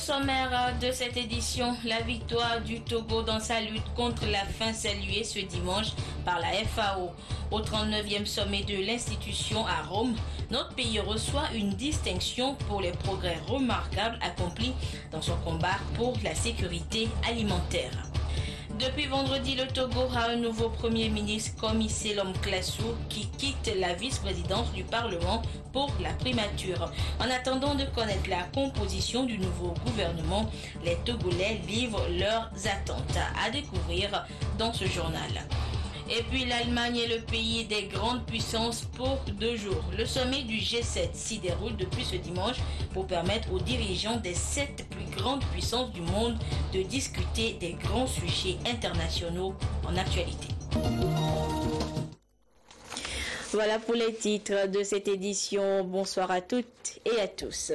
sommaire de cette édition, la victoire du Togo dans sa lutte contre la faim saluée ce dimanche par la FAO. Au 39e sommet de l'institution à Rome, notre pays reçoit une distinction pour les progrès remarquables accomplis dans son combat pour la sécurité alimentaire. Depuis vendredi, le Togo a un nouveau Premier ministre, Komi Selom Klassou, qui quitte la vice-présidence du Parlement pour la primature. En attendant de connaître la composition du nouveau gouvernement, les Togolais livrent leurs attentes à découvrir dans ce journal. Et puis l'Allemagne est le pays des grandes puissances pour 2 jours. Le sommet du G7 s'y déroule depuis ce dimanche pour permettre aux dirigeants des 7 plus grandes puissances du monde de discuter des grands sujets internationaux en actualité. Voilà pour les titres de cette édition. Bonsoir à toutes et à tous.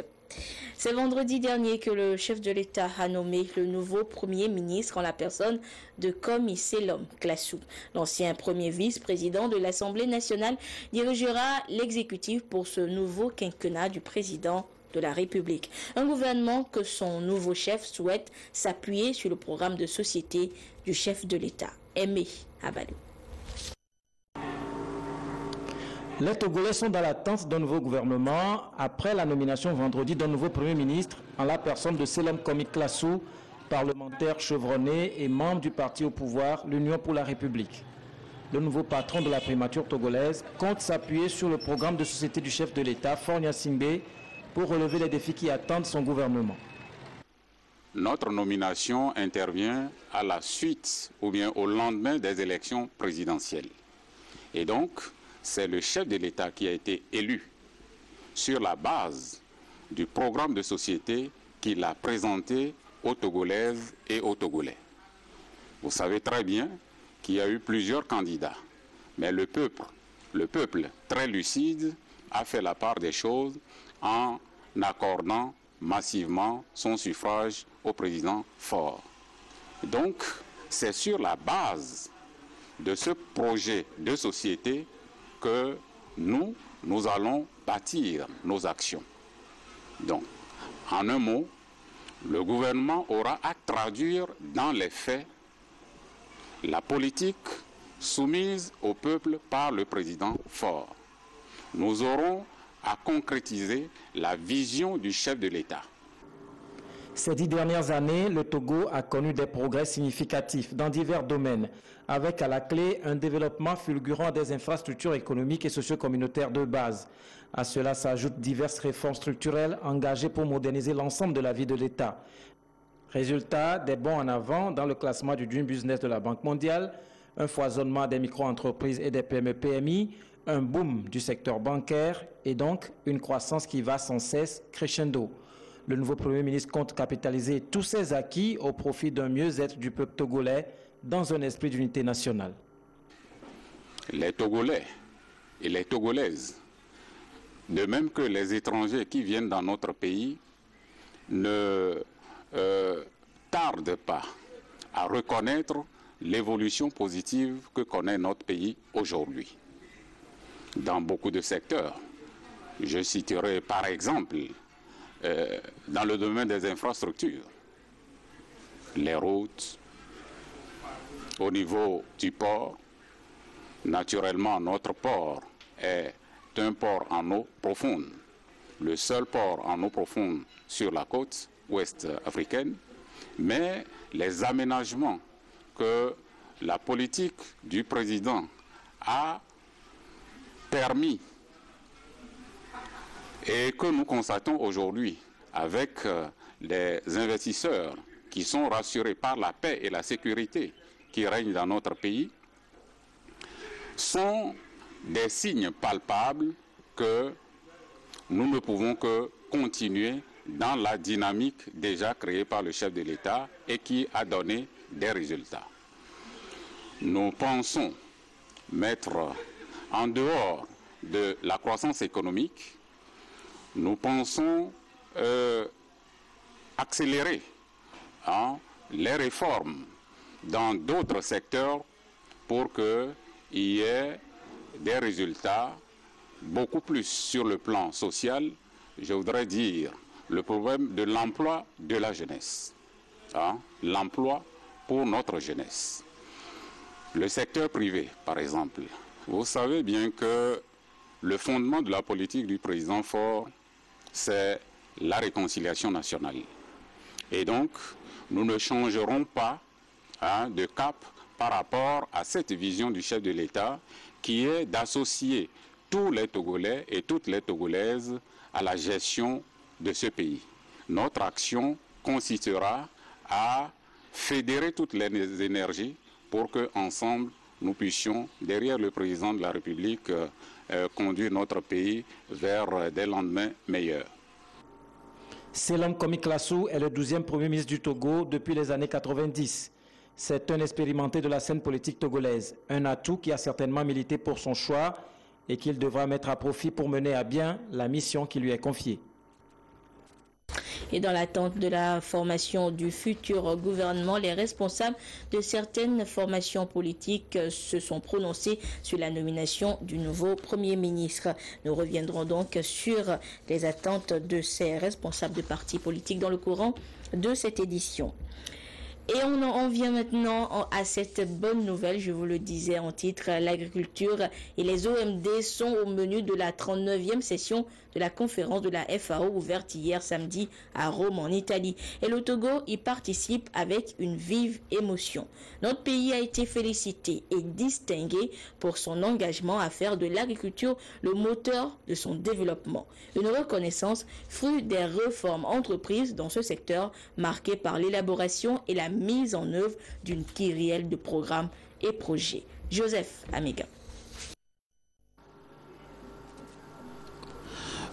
C'est vendredi dernier que le chef de l'État a nommé le nouveau Premier ministre en la personne de Komi Selom Klassou. L'ancien premier vice-président de l'Assemblée nationale dirigera l'exécutif pour ce nouveau quinquennat du président de la République. Un gouvernement que son nouveau chef souhaite s'appuyer sur le programme de société du chef de l'État, Aimé Abalou. Les Togolais sont dans l'attente d'un nouveau gouvernement après la nomination vendredi d'un nouveau Premier ministre en la personne de Selom Komi Klassou, parlementaire chevronné et membre du parti au pouvoir, l'Union pour la République. Le nouveau patron de la primature togolaise compte s'appuyer sur le programme de société du chef de l'État, Faure Gnassingbé, pour relever les défis qui attendent son gouvernement. Notre nomination intervient à la suite ou bien au lendemain des élections présidentielles. Et donc, c'est le chef de l'État qui a été élu sur la base du programme de société qu'il a présenté aux Togolaises et aux Togolais. Vous savez très bien qu'il y a eu plusieurs candidats, mais le peuple très lucide a fait la part des choses en accordant massivement son suffrage au président Faure. Donc, c'est sur la base de ce projet de société que nous allons bâtir nos actions. Donc, en un mot, le gouvernement aura à traduire dans les faits la politique soumise au peuple par le président Faure. Nous aurons à concrétiser la vision du chef de l'État. Ces 10 dernières années, le Togo a connu des progrès significatifs dans divers domaines, avec à la clé un développement fulgurant des infrastructures économiques et socio-communautaires de base. À cela s'ajoutent diverses réformes structurelles engagées pour moderniser l'ensemble de la vie de l'État. Résultat, des bons en avant dans le classement du Doing Business de la Banque mondiale, un foisonnement des micro-entreprises et des PME-PMI, un boom du secteur bancaire et donc une croissance qui va sans cesse crescendo. Le nouveau Premier ministre compte capitaliser tous ses acquis au profit d'un mieux-être du peuple togolais dans un esprit d'unité nationale. Les Togolais et les Togolaises, de même que les étrangers qui viennent dans notre pays, ne tardent pas à reconnaître l'évolution positive que connaît notre pays aujourd'hui. Dans beaucoup de secteurs, je citerai par exemple dans le domaine des infrastructures, les routes, au niveau du port. Naturellement, notre port est un port en eau profonde, le seul port en eau profonde sur la côte ouest africaine, mais les aménagements que la politique du président a permis et que nous constatons aujourd'hui avec les investisseurs qui sont rassurés par la paix et la sécurité qui règnent dans notre pays, sont des signes palpables que nous ne pouvons que continuer dans la dynamique déjà créée par le chef de l'État et qui a donné des résultats. Nous pensons mettre en dehors de la croissance économique, nous pensons accélérer les réformes dans d'autres secteurs pour qu'il y ait des résultats beaucoup plus sur le plan social, je voudrais dire le problème de l'emploi de la jeunesse. Hein? L'emploi pour notre jeunesse. Le secteur privé, par exemple. Vous savez bien que le fondement de la politique du président Faure, c'est la réconciliation nationale. Et donc, nous ne changerons pas de cap par rapport à cette vision du chef de l'État qui est d'associer tous les Togolais et toutes les Togolaises à la gestion de ce pays. Notre action consistera à fédérer toutes les énergies pour qu'ensemble, nous puissions, derrière le président de la République, conduire notre pays vers des lendemains meilleurs. Selom Komik Lassou est le 12e Premier ministre du Togo depuis les années 90. C'est un expérimenté de la scène politique togolaise, un atout qui a certainement milité pour son choix et qu'il devra mettre à profit pour mener à bien la mission qui lui est confiée. Et dans l'attente de la formation du futur gouvernement, les responsables de certaines formations politiques se sont prononcés sur la nomination du nouveau Premier ministre. Nous reviendrons donc sur les attentes de ces responsables de partis politiques dans le courant de cette édition. Et on en vient maintenant à cette bonne nouvelle, je vous le disais en titre, l'agriculture et les OMD sont au menu de la 39e session de la conférence de la FAO ouverte hier samedi à Rome en Italie. Et le Togo y participe avec une vive émotion. Notre pays a été félicité et distingué pour son engagement à faire de l'agriculture le moteur de son développement. Une reconnaissance fruit des réformes entreprises dans ce secteur marqué par l'élaboration et la mise en œuvre d'une kyrielle de programmes et projets. Joseph Amiga.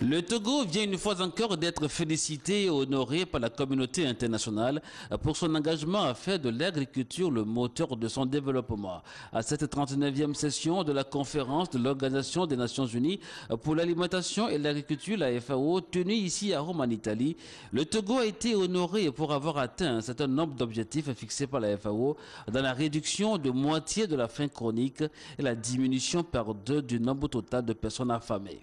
Le Togo vient une fois encore d'être félicité et honoré par la communauté internationale pour son engagement à faire de l'agriculture le moteur de son développement. À cette 39e session de la conférence de l'Organisation des Nations Unies pour l'alimentation et l'agriculture, la FAO, tenue ici à Rome en Italie, le Togo a été honoré pour avoir atteint un certain nombre d'objectifs fixés par la FAO dans la réduction de moitié de la faim chronique et la diminution par 2 du nombre total de personnes affamées.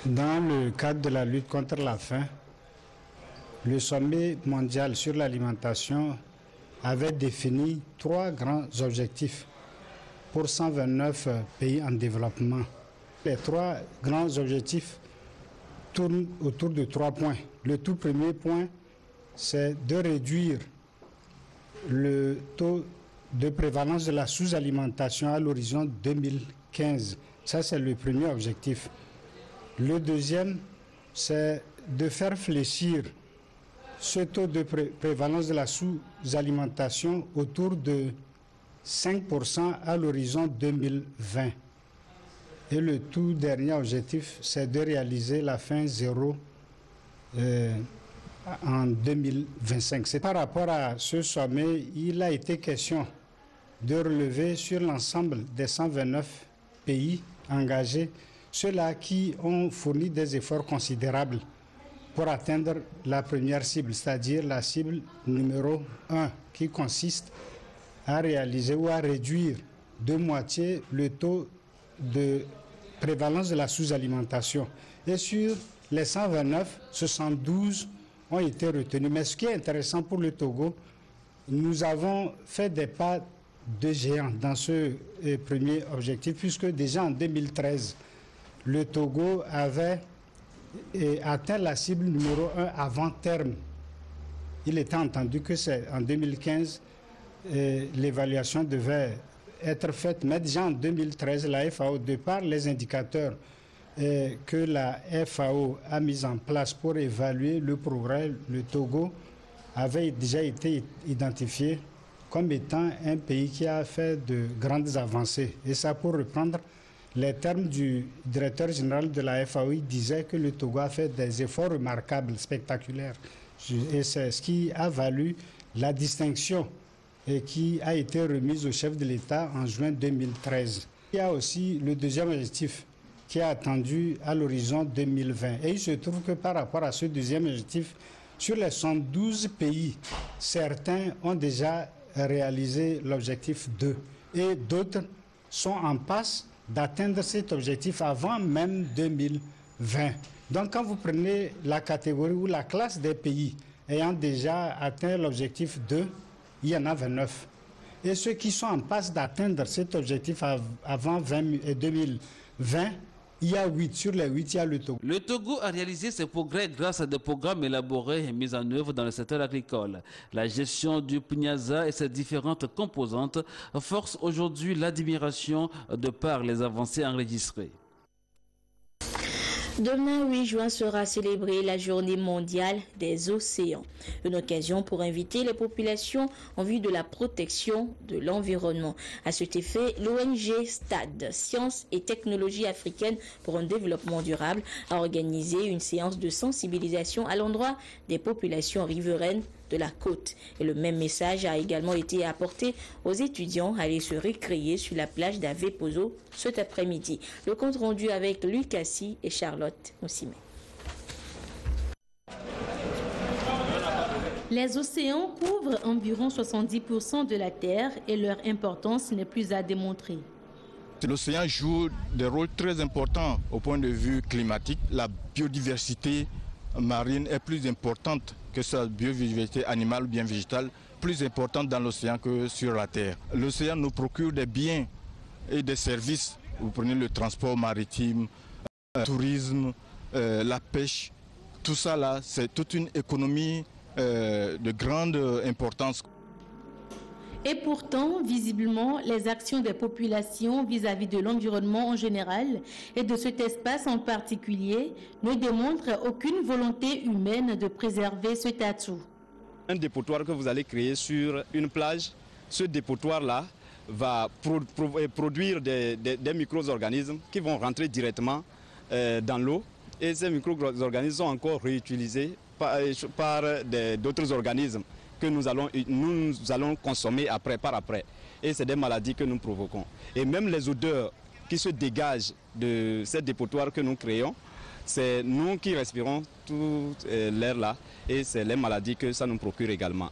Dans le cadre de la lutte contre la faim, le sommet mondial sur l'alimentation avait défini 3 grands objectifs pour 129 pays en développement. Les 3 grands objectifs tournent autour de 3 points. Le tout premier point, c'est de réduire le taux de prévalence de la sous-alimentation à l'horizon 2015. Ça, c'est le premier objectif. Le deuxième, c'est de faire fléchir ce taux de prévalence de la sous-alimentation autour de 5% à l'horizon 2020. Et le tout dernier objectif, c'est de réaliser la faim zéro en 2025. C'est par rapport à ce sommet, il a été question de relever sur l'ensemble des 129 pays engagés ceux-là qui ont fourni des efforts considérables pour atteindre la première cible, c'est-à-dire la cible numéro 1, qui consiste à réaliser ou à réduire de moitié le taux de prévalence de la sous-alimentation. Et sur les 129, 72 ont été retenus. Mais ce qui est intéressant pour le Togo, nous avons fait des pas de géant dans ce premier objectif, puisque déjà en 2013, le Togo avait atteint la cible numéro 1 avant terme. Il était entendu que c'est en 2015, l'évaluation devait être faite, mais déjà en 2013, la FAO, de par les indicateurs que la FAO a mis en place pour évaluer le progrès, le Togo avait déjà été identifié comme étant un pays qui a fait de grandes avancées. Et ça, pour reprendre les termes du directeur général de la FAO, il disait que le Togo a fait des efforts remarquables, spectaculaires. Et c'est ce qui a valu la distinction et qui a été remise au chef de l'État en juin 2013. Il y a aussi le deuxième objectif qui est attendu à l'horizon 2020. Et il se trouve que par rapport à ce deuxième objectif, sur les 112 pays, certains ont déjà réalisé l'objectif 2 et d'autres sont en passe d'atteindre cet objectif avant même 2020. Donc quand vous prenez la catégorie ou la classe des pays ayant déjà atteint l'objectif 2, il y en a 29. Et ceux qui sont en passe d'atteindre cet objectif avant 2020, il y a 8. Sur les 8, il y a le Togo. Le Togo a réalisé ses progrès grâce à des programmes élaborés et mis en œuvre dans le secteur agricole. La gestion du Pniaza et ses différentes composantes forcent aujourd'hui l'admiration de par les avancées enregistrées. Demain, 8 juin, sera célébrée la journée mondiale des océans. Une occasion pour inviter les populations en vue de la protection de l'environnement. À cet effet, l'ONG STAD, Sciences et Technologies africaines pour un développement durable, a organisé une séance de sensibilisation à l'endroit des populations riveraines de la côte. Et le même message a également été apporté aux étudiants allés se récréer sur la plage d'Avepozo cet après-midi. Le compte rendu avec Lucassi et Charlotte Moussime. Les océans couvrent environ 70% de la Terre et leur importance n'est plus à démontrer. L'océan joue des rôles très importants au point de vue climatique. La biodiversité marine est plus importante que sa biodiversité animale ou bien végétale, plus importante dans l'océan que sur la Terre. L'océan nous procure des biens et des services. Vous prenez le transport maritime, le tourisme, la pêche. Tout ça là, c'est toute une économie de grande importance. Et pourtant, visiblement, les actions des populations vis-à-vis de l'environnement en général et de cet espace en particulier ne démontrent aucune volonté humaine de préserver cet atout. Un dépotoir que vous allez créer sur une plage, ce dépotoir-là va produire des micro-organismes qui vont rentrer directement dans l'eau. Et ces micro-organismes sont encore réutilisés par d'autres organismes que nous allons consommer par après. Et c'est des maladies que nous provoquons. Et même les odeurs qui se dégagent de ces dépotoirs que nous créons, c'est nous qui respirons tout l'air là et c'est les maladies que ça nous procure également.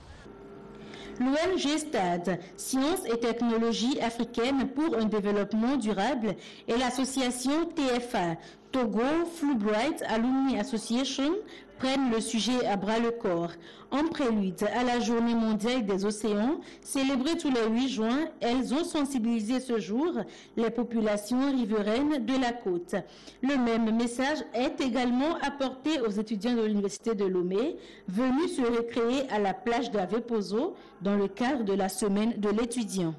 L'ONG STAD, Sciences et Technologies africaines pour un développement durable, et l'association TFA, Togo Fulbright Alumni Association, prennent le sujet à bras le corps. En prélude à la Journée mondiale des océans, célébrée tous les 8 juin, elles ont sensibilisé ce jour les populations riveraines de la côte. Le même message est également apporté aux étudiants de l'Université de Lomé, venus se récréer à la plage d'Avepozo dans le cadre de la semaine de l'étudiant.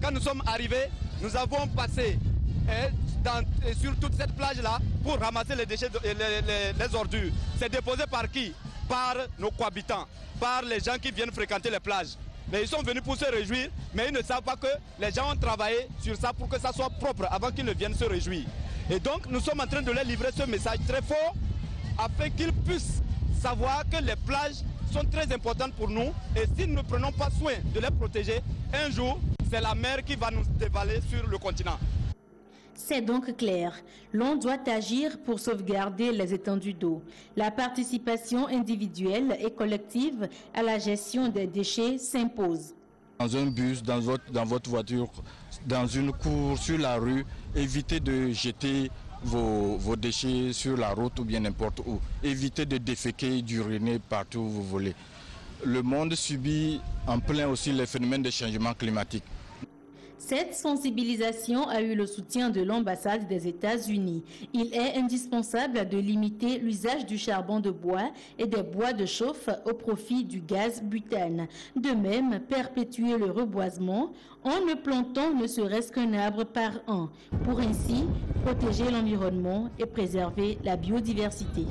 Quand nous sommes arrivés, nous avons passé sur toute cette plage-là pour ramasser les déchets, les ordures. C'est déposé par qui? Par nos cohabitants, par les gens qui viennent fréquenter les plages. Mais ils sont venus pour se réjouir, mais ils ne savent pas que les gens ont travaillé sur ça pour que ça soit propre avant qu'ils ne viennent se réjouir. Et donc nous sommes en train de leur livrer ce message très fort afin qu'ils puissent savoir que les plages sont très importantes pour nous et si nous ne prenons pas soin de les protéger, un jour, c'est la mer qui va nous dévaler sur le continent. C'est donc clair, l'on doit agir pour sauvegarder les étendues d'eau. La participation individuelle et collective à la gestion des déchets s'impose. Dans un bus, dans votre voiture, dans une cour, sur la rue, évitez de jeter vos déchets sur la route ou bien n'importe où. Évitez de déféquer, d'uriner partout où vous voulez. Le monde subit en plein aussi les phénomènes de changement climatique. Cette sensibilisation a eu le soutien de l'ambassade des États-Unis. Il est indispensable de limiter l'usage du charbon de bois et des bois de chauffe au profit du gaz butane. De même, perpétuer le reboisement en ne plantant ne serait-ce qu'un arbre par an, pour ainsi protéger l'environnement et préserver la biodiversité.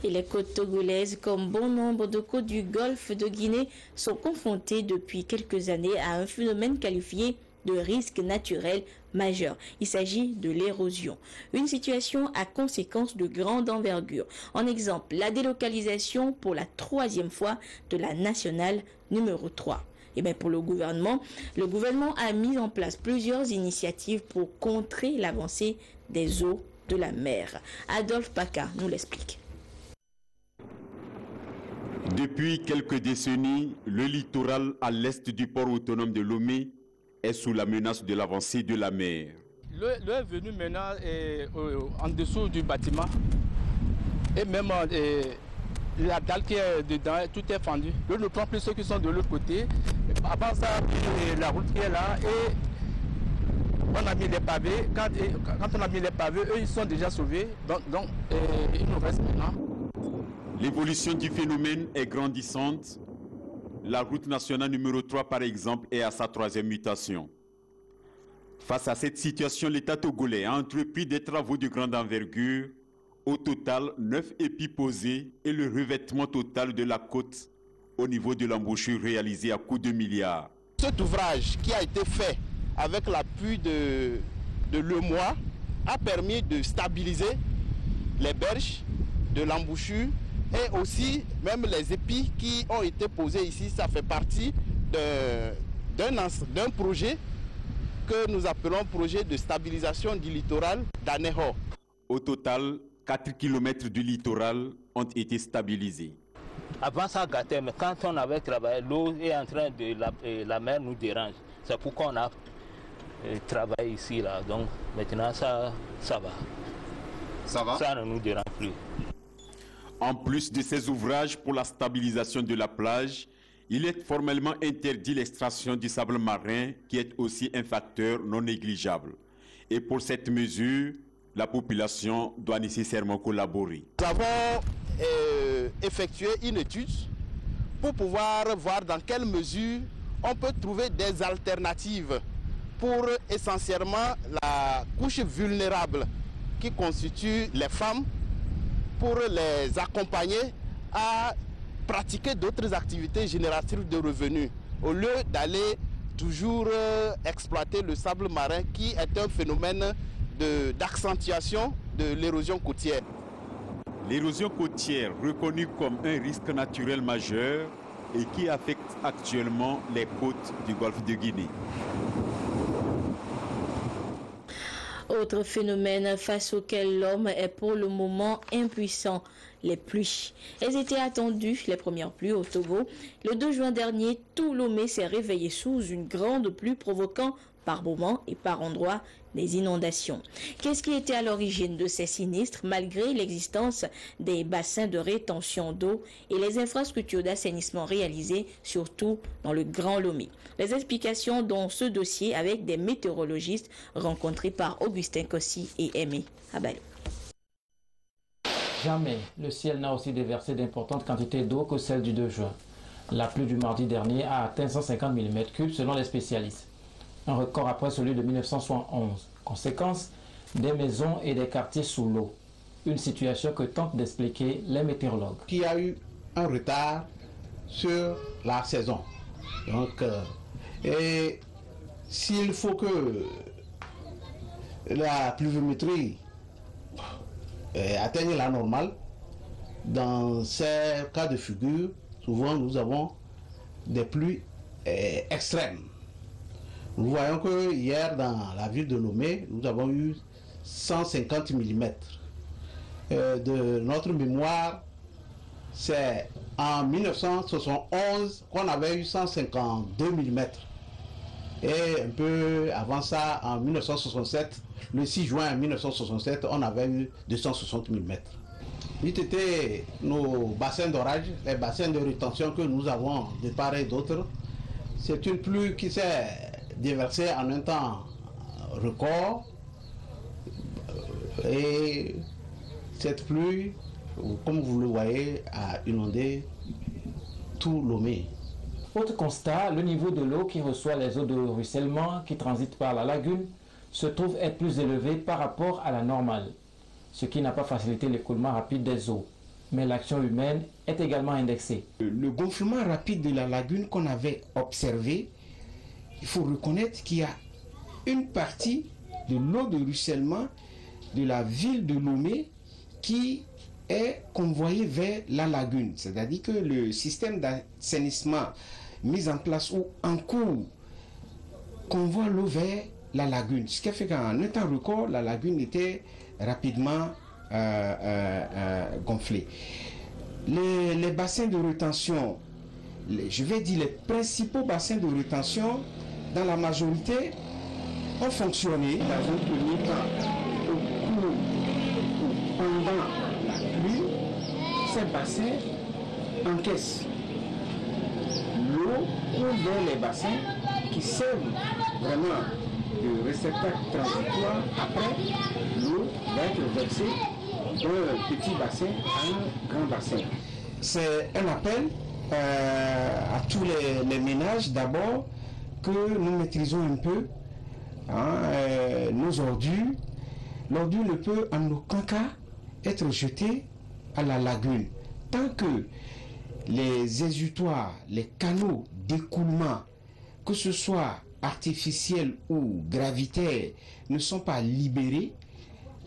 Et les côtes togolaises, comme bon nombre de côtes du golfe de Guinée, sont confrontées depuis quelques années à un phénomène qualifié de risque naturel majeur. Il s'agit de l'érosion, une situation à conséquences de grande envergure. En exemple, la délocalisation pour la 3e fois de la nationale numéro 3. Et bien pour le gouvernement a mis en place plusieurs initiatives pour contrer l'avancée des eaux de la mer. Adolphe Paca nous l'explique. Depuis quelques décennies, le littoral à l'est du port autonome de Lomé est sous la menace de l'avancée de la mer. L'eau est venue maintenant en dessous du bâtiment. Et même la dalle qui est dedans, tout est fendu. L'eau ne prend plus ceux qui sont de l'autre côté. Avant ça, la route qui est là et on a mis les pavés. Quand on a mis les pavés, eux ils sont déjà sauvés. Donc il nous reste maintenant. L'évolution du phénomène est grandissante. La route nationale numéro 3, par exemple, est à sa 3e mutation. Face à cette situation, l'État togolais a entrepris des travaux de grande envergure. Au total, 9 épis posés et le revêtement total de la côte au niveau de l'embouchure réalisé à coût de milliards. Cet ouvrage qui a été fait avec l'appui de l'EMOA a permis de stabiliser les berges de l'embouchure et aussi même les épis qui ont été posés ici. Ça fait partie d'un projet que nous appelons projet de stabilisation du littoral d'Aneho. Au total, 4 km du littoral ont été stabilisés. Avant ça gâtait, mais quand on avait travaillé, l'eau est en train de la mer nous dérange. C'est pourquoi on a travaillé ici là. Donc maintenant ça va. Ça va? Ça ne nous dérange plus. En plus de ces ouvrages pour la stabilisation de la plage, il est formellement interdit l'extraction du sable marin qui est aussi un facteur non négligeable. Et pour cette mesure, la population doit nécessairement collaborer. Nous avons effectué une étude pour pouvoir voir dans quelle mesure on peut trouver des alternatives pour essentiellement la couche vulnérable qui constitue les femmes, pour les accompagner à pratiquer d'autres activités génératrices de revenus, au lieu d'aller toujours exploiter le sable marin qui est un phénomène d'accentuation de l'érosion côtière. L'érosion côtière, reconnue comme un risque naturel majeur et qui affecte actuellement les côtes du golfe de Guinée. Autre phénomène face auquel l'homme est pour le moment impuissant, les pluies. Elles étaient attendues, les premières pluies au Togo. Le 2 juin dernier, tout Lomé s'est réveillé sous une grande pluie provoquant par moments et par endroits des inondations. Qu'est-ce qui était à l'origine de ces sinistres malgré l'existence des bassins de rétention d'eau et les infrastructures d'assainissement réalisées surtout dans le Grand Lomé? Les explications dans ce dossier avec des météorologistes rencontrés par Augustin Kossi et Aimé Abalou. Jamais le ciel n'a aussi déversé d'importantes quantités d'eau que celle du 2 juin. La pluie du mardi dernier a atteint 150 mm3 selon les spécialistes. Un record après celui de 1971. Conséquence, des maisons et des quartiers sous l'eau. Une situation que tentent d'expliquer les météorologues. Il y a eu un retard sur la saison. Donc, et s'il faut que la pluviométrie atteigne la normale, dans ces cas de figure, souvent nous avons des pluies extrêmes. Nous voyons que hier dans la ville de Lomé, nous avons eu 150 mm. De notre mémoire, c'est en 1971 qu'on avait eu 152 mm. Et un peu avant ça, en 1967, le 6 juin 1967, on avait eu 260 mm. C'était nos bassins d'orage, les bassins de rétention que nous avons de part et d'autre. C'est une pluie qui s'est déversée en un temps record. Et cette pluie, comme vous le voyez, a inondé tout Lomé. Autre constat, le niveau de l'eau qui reçoit les eaux de ruissellement qui transitent par la lagune se trouve être plus élevé par rapport à la normale, ce qui n'a pas facilité l'écoulement rapide des eaux. Mais l'action humaine est également indexée. Le gonflement rapide de la lagune qu'on avait observé, il faut reconnaître qu'il y a une partie de l'eau de ruissellement de la ville de Lomé qui est convoyée vers la lagune. C'est-à-dire que le système d'assainissement mis en place ou en cours convoie l'eau vers la lagune. Ce qui fait qu'en un temps record, la lagune était rapidement gonflée. Les bassins de rétention, je vais dire les principaux bassins de rétention, dans la majorité, ont fonctionné dans un premier temps au cours ou pendant la pluie. Ces bassins encaissent l'eau coule dans les bassins qui servent vraiment de réceptacle transitoire. Après, l'eau va être versée d'un petit bassin à un grand bassin. C'est un appel à tous les ménages d'abord que nous maîtrisons un peu nos ordures. L'ordure ne peut en aucun cas être jetée à la lagune. Tant que les exutoires, les canaux d'écoulement, que ce soit artificiels ou gravitaires, ne sont pas libérés,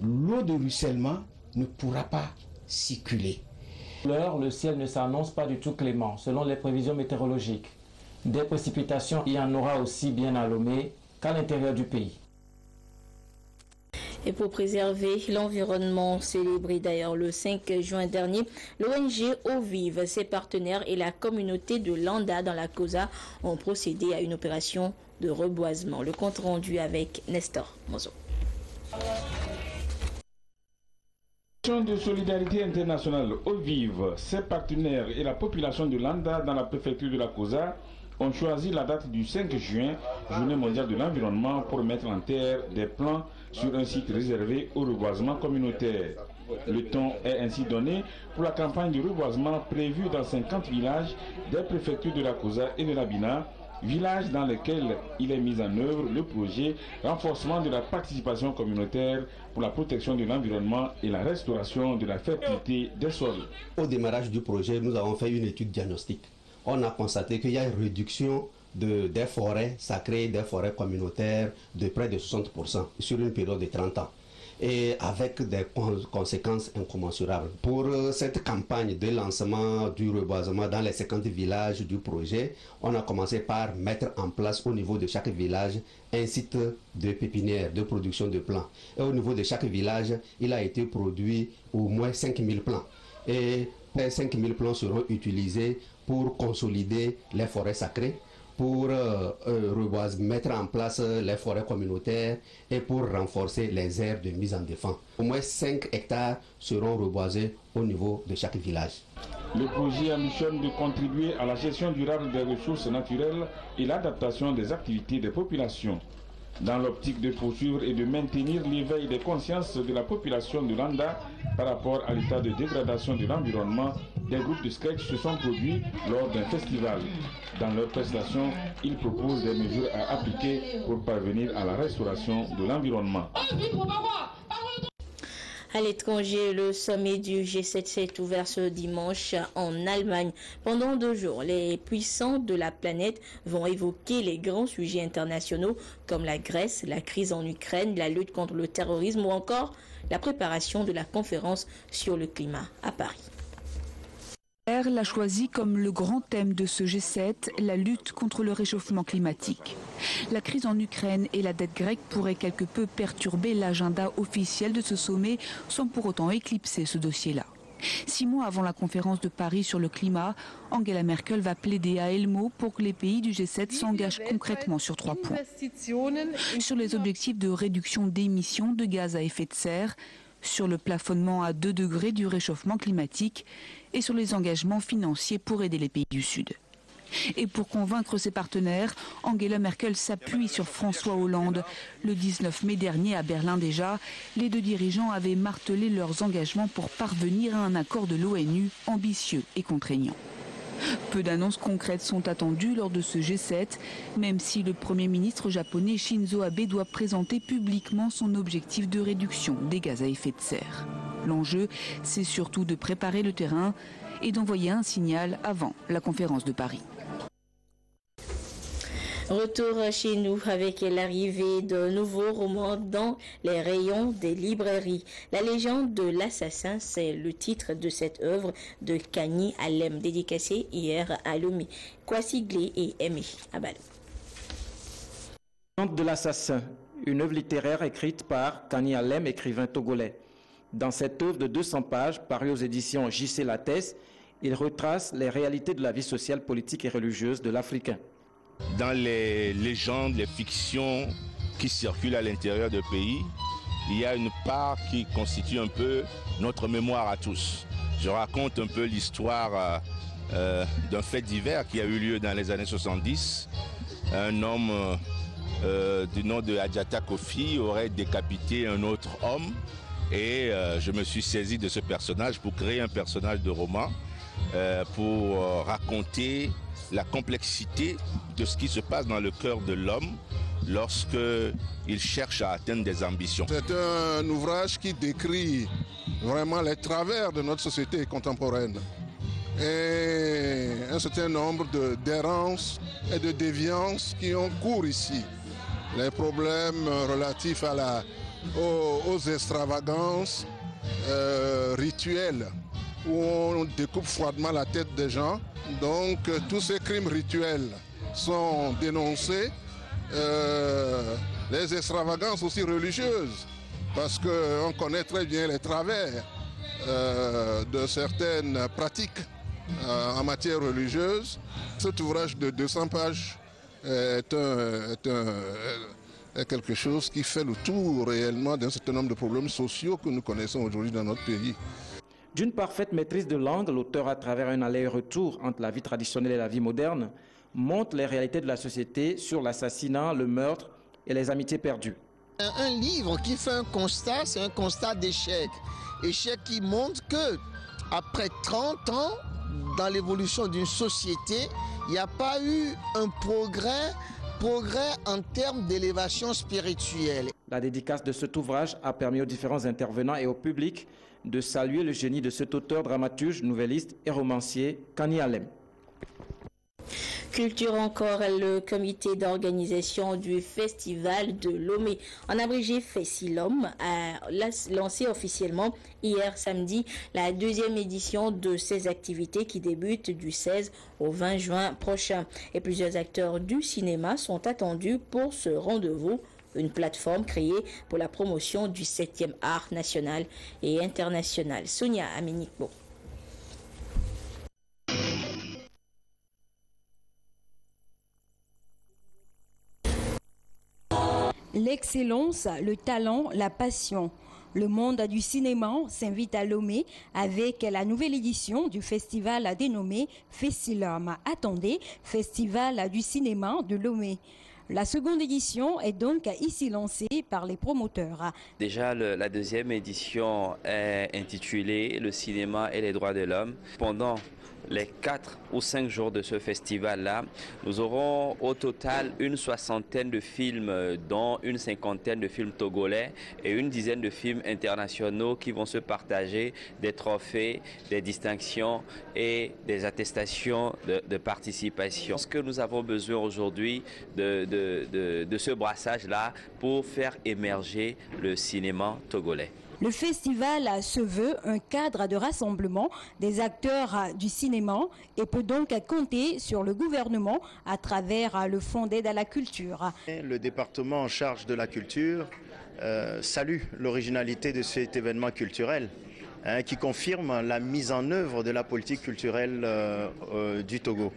l'eau de ruissellement ne pourra pas circuler. Le ciel ne s'annonce pas du tout clément, selon les prévisions météorologiques. Des précipitations, il y en aura aussi bien à Lomé qu'à l'intérieur du pays. Et pour préserver l'environnement, célébré d'ailleurs le 5 juin dernier, l'ONG Eau Vive, ses partenaires et la communauté de Landa dans la Kosa ont procédé à une opération de reboisement. Le compte rendu avec Nestor Mozo. De solidarité internationale Eau Vive, ses partenaires et la population de Landa dans la préfecture de la Kosa ont choisi la date du 5 juin, journée mondiale de l'environnement, pour mettre en terre des plans sur un site réservé au reboisement communautaire. Le temps est ainsi donné pour la campagne de reboisement prévue dans 50 villages des préfectures de la Kosa et de l'Abina, villages dans lesquels il est mis en œuvre le projet renforcement de la participation communautaire pour la protection de l'environnement et la restauration de la fertilité des sols. Au démarrage du projet, nous avons fait une étude diagnostique. On a constaté qu'il y a une réduction des forêts sacrées, des forêts communautaires de près de 60% sur une période de 30 ans. Et avec des conséquences incommensurables. Pour cette campagne de lancement du reboisement dans les 50 villages du projet, on a commencé par mettre en place au niveau de chaque village un site de pépinière, de production de plants. Et au niveau de chaque village, il a été produit au moins 5000 plants. Et les 5000 plants seront utilisés pour consolider les forêts sacrées, pour mettre en place les forêts communautaires et pour renforcer les aires de mise en défense. Au moins 5 hectares seront reboisés au niveau de chaque village. Le projet ambitionne de contribuer à la gestion durable des ressources naturelles et l'adaptation des activités des populations. Dans l'optique de poursuivre et de maintenir l'éveil des consciences de la population de Landa par rapport à l'état de dégradation de l'environnement, des groupes de sketch se sont produits lors d'un festival. Dans leur prestation, ils proposent des mesures à appliquer pour parvenir à la restauration de l'environnement. À l'étranger, le sommet du G7 s'est ouvert ce dimanche en Allemagne. Pendant 2 jours, les puissants de la planète vont évoquer les grands sujets internationaux comme la Grèce, la crise en Ukraine, la lutte contre le terrorisme ou encore la préparation de la conférence sur le climat à Paris. L'a choisi comme le grand thème de ce G7, la lutte contre le réchauffement climatique. La crise en Ukraine et la dette grecque pourraient quelque peu perturber l'agenda officiel de ce sommet sans pour autant éclipser ce dossier-là. 6 mois avant la conférence de Paris sur le climat, Angela Merkel va plaider à Elmo pour que les pays du G7 s'engagent concrètement sur 3 points. Sur les objectifs de réduction d'émissions de gaz à effet de serre, sur le plafonnement à 2 degrés du réchauffement climatique et sur les engagements financiers pour aider les pays du Sud. Et pour convaincre ses partenaires, Angela Merkel s'appuie sur François Hollande. Le 19 mai dernier à Berlin déjà, les 2 dirigeants avaient martelé leurs engagements pour parvenir à un accord de l'ONU ambitieux et contraignant. Peu d'annonces concrètes sont attendues lors de ce G7, même si le Premier ministre japonais Shinzo Abe doit présenter publiquement son objectif de réduction des gaz à effet de serre. L'enjeu, c'est surtout de préparer le terrain et d'envoyer un signal avant la conférence de Paris. Retour chez nous avec l'arrivée de nouveaux romans dans les rayons des librairies. La légende de l'assassin, c'est le titre de cette œuvre de Kani Alem, dédicacée hier à Lomé, Kwasi Glé et Aimé Abal. La légende de l'assassin, une œuvre littéraire écrite par Kani Alem, écrivain togolais. Dans cette œuvre de 200 pages, parue aux éditions J.C. Lattès, il retrace les réalités de la vie sociale, politique et religieuse de l'Africain. Dans les légendes, les fictions, qui circulent à l'intérieur du pays, il y a une part qui constitue un peu notre mémoire à tous. Je raconte un peu l'histoire d'un fait divers qui a eu lieu dans les années 70. Un homme du nom de Adjata Kofi aurait décapité un autre homme et je me suis saisi de ce personnage pour créer un personnage de roman pour raconter la complexité de ce qui se passe dans le cœur de l'homme lorsqu'il cherche à atteindre des ambitions. C'est un ouvrage qui décrit vraiment les travers de notre société contemporaine et un certain nombre d'errances et de déviances qui ont cours ici. Les problèmes relatifs aux extravagances rituelles où on découpe froidement la tête des gens. Donc tous ces crimes rituels sont dénoncés. Les extravagances aussi religieuses, parce qu'on connaît très bien les travers de certaines pratiques en matière religieuse. Cet ouvrage de 200 pages est quelque chose qui fait le tour réellement d'un certain nombre de problèmes sociaux que nous connaissons aujourd'hui dans notre pays. D'une parfaite maîtrise de langue, l'auteur, à travers un aller-retour entre la vie traditionnelle et la vie moderne, montre les réalités de la société sur l'assassinat, le meurtre et les amitiés perdues. Un livre qui fait un constat, c'est un constat d'échec. Échec qui montre que après 30 ans, dans l'évolution d'une société, il n'y a pas eu un progrès en termes d'élévation spirituelle. La dédicace de cet ouvrage a permis aux différents intervenants et au public de saluer le génie de cet auteur, dramaturge, nouvelliste et romancier, Kani Alem. Culture encore, le comité d'organisation du Festival de Lomé, en abrégé Fessilom, a lancé officiellement hier samedi la deuxième édition de ces activités qui débutent du 16 au 20 juin prochain. Et plusieurs acteurs du cinéma sont attendus pour ce rendez-vous, une plateforme créée pour la promotion du 7e art national et international. Sonia Aminikbo. L'excellence, le talent, la passion. Le monde du cinéma s'invite à Lomé avec la nouvelle édition du festival dénommé Fessilom. Attendez, Festival du cinéma de Lomé. La seconde édition est donc ici lancée par les promoteurs. Déjà, la deuxième édition est intitulée « Le cinéma et les droits de l'homme ». Pendant les 4 ou 5 jours de ce festival-là, nous aurons au total une 60aine de films, dont une 50aine de films togolais et une 10aine de films internationaux qui vont se partager des trophées, des distinctions et des attestations de participation. Ce que nous avons besoin aujourd'hui de ce brassage-là pour faire émerger le cinéma togolais. Le festival se veut un cadre de rassemblement des acteurs du cinéma et peut donc compter sur le gouvernement à travers le Fonds d'aide à la culture. Le département en charge de la culture salue l'originalité de cet événement culturel qui confirme la mise en œuvre de la politique culturelle du Togo.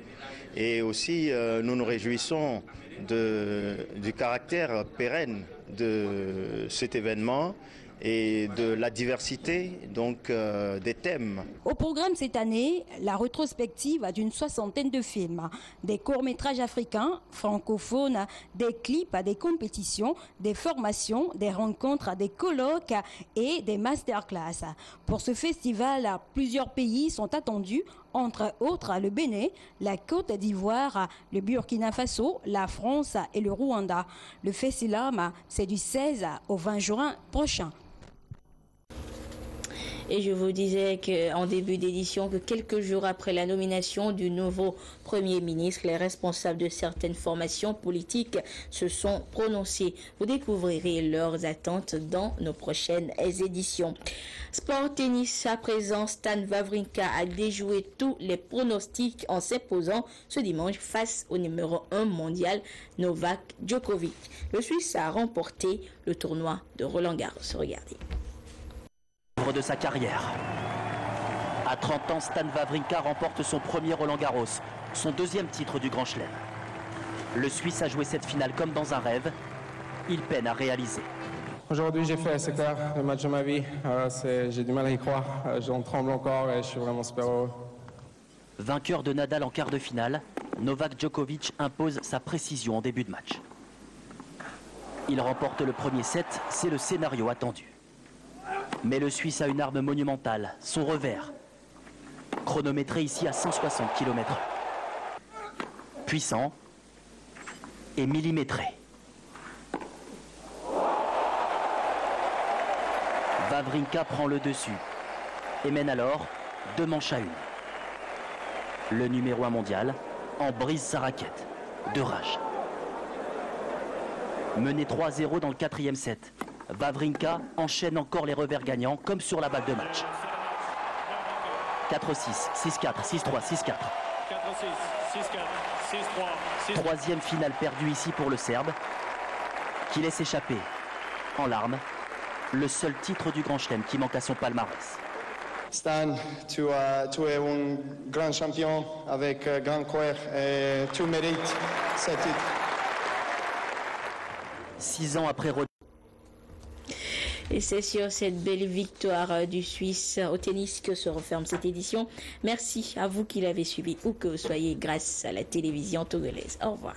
Et aussi, nous nous réjouissons du caractère pérenne de cet événement et de la diversité donc des thèmes. Au programme cette année, la rétrospective d'une 60aine de films, des courts-métrages africains, francophones, des clips, des compétitions, des formations, des rencontres, des colloques et des masterclass. Pour ce festival, plusieurs pays sont attendus, entre autres le Bénin, la Côte d'Ivoire, le Burkina Faso, la France et le Rwanda. Le Fessilom, c'est du 16 au 20 juin prochain. Et je vous disais qu'en début d'édition, que quelques jours après la nomination du nouveau Premier ministre, les responsables de certaines formations politiques se sont prononcés. Vous découvrirez leurs attentes dans nos prochaines éditions. Sport tennis à présent, Stan Wawrinka a déjoué tous les pronostics en s'imposant ce dimanche face au numéro 1 mondial Novak Djokovic. Le Suisse a remporté le tournoi de Roland-Garros. Regardez. De sa carrière. À 30 ans, Stan Wawrinka remporte son premier Roland-Garros, son deuxième titre du Grand Chelem. Le Suisse a joué cette finale comme dans un rêve. il peine à réaliser. Aujourd'hui, j'ai fait, c'est clair, le match de ma vie. J'ai du mal à y croire. J'en tremble encore et je suis vraiment super heureux. Vainqueur de Nadal en quart de finale, Novak Djokovic impose sa précision en début de match. Il remporte le premier set, c'est le scénario attendu. Mais le Suisse a une arme monumentale, son revers. Chronométré ici à 160 km/h. Puissant et millimétré. Wawrinka prend le dessus et mène alors 2 manches à 1. Le numéro 1 mondial en brise sa raquette de rage. Mené 3-0 dans le 4e set, Wawrinka enchaîne encore les revers gagnants comme sur la balle de match. 4-6, 6-4, 6-3, 6-4. 3e finale perdue ici pour le Serbe, qui laisse échapper, en larmes, le seul titre du Grand Chelem qui manque à son palmarès. Stan, tu es un grand champion avec grand cœur et tu mérites ce titre. 6 ans après Roland. Et c'est sur cette belle victoire du Suisse au tennis que se referme cette édition. Merci à vous qui l'avez suivi ou que vous soyez grâce à la télévision togolaise. Au revoir.